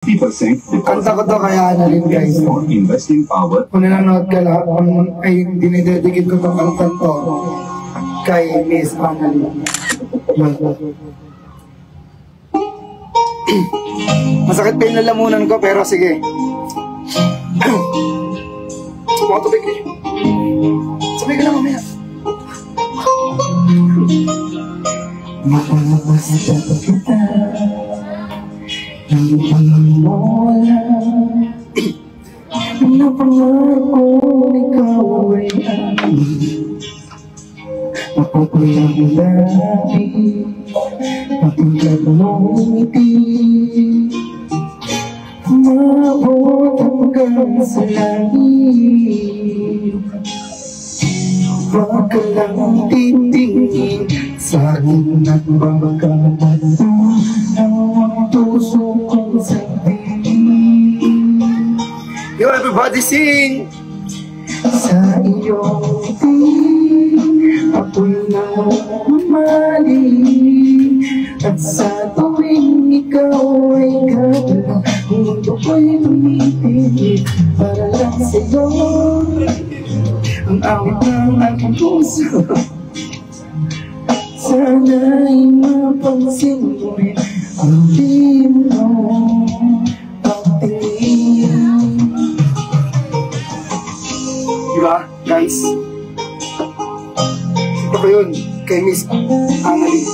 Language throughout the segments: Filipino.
50% Kanta ko to kaya na rin guys. for investing power. Kung nanonood ka lang, ay dinidedicate ko itong kantang to kay Miss Annalyn. Masakit pa yung lalamunan ko pero sige. Mga tubig eh. Sabay ka lang mamaya. Mapapasya ko kita ang pangmola. Napangako ikaw ay aking mapupulang labi, matingkad mong ngiti, umabot hanggang sa langit. Huwag ka lang titingin sa akin at magkamando ang puso kong sabihin. Yo, everybody sing! Sa iyong tingin ako'y namamali, at sa tuwing ikaw ay gagawin, mundo ko'y tumitigil para lang sa'yo. Ang awit ng aking puso, sana'y mapansin mo rin ang di mo pagtingin. Diba, guys? Ito ko yun, kay Miss Annalyn.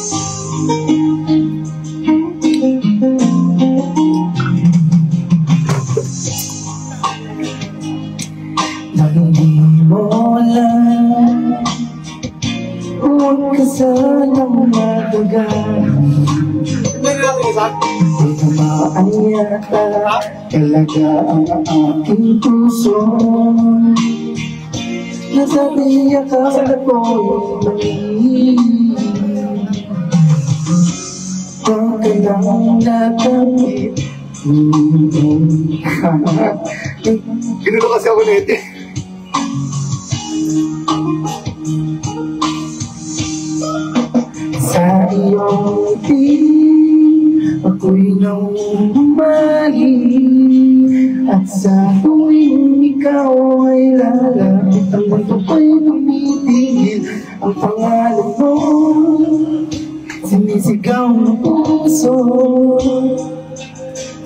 Nagmimola, huwag ka sanang magagaan. Di tamaan yata talaga ang aking puso. Nasabi akala ko'y mali. Huwag ka lang natamit. Ginulo kasi ako nete. Sa iyong tingin ako'y namumali, at sa tuwing ikaw ay lalapit, ang mundo ko'y tumitigil. Ang pangalan mo sinisigaw ng puso.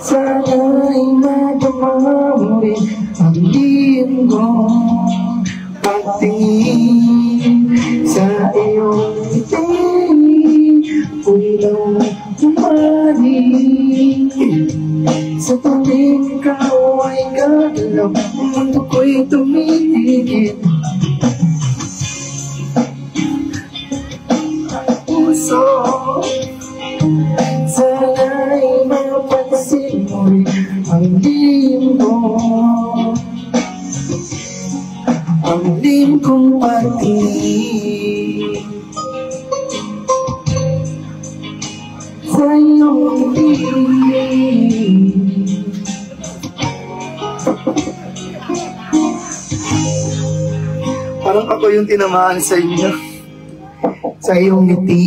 Sana'y madama mo rin ang diin mo pagtingin sa iyong tingin. Ako'y namumali, sa tuwing ikaw ay gagalaw, ang mundo ko'y tumitigil. Puso, sana'y mapansin mo rin ang dim mo, ang dim kong patingin sa iyong tingin. Parang ako yung tinamaan sa inyo, sa iyong ngiti.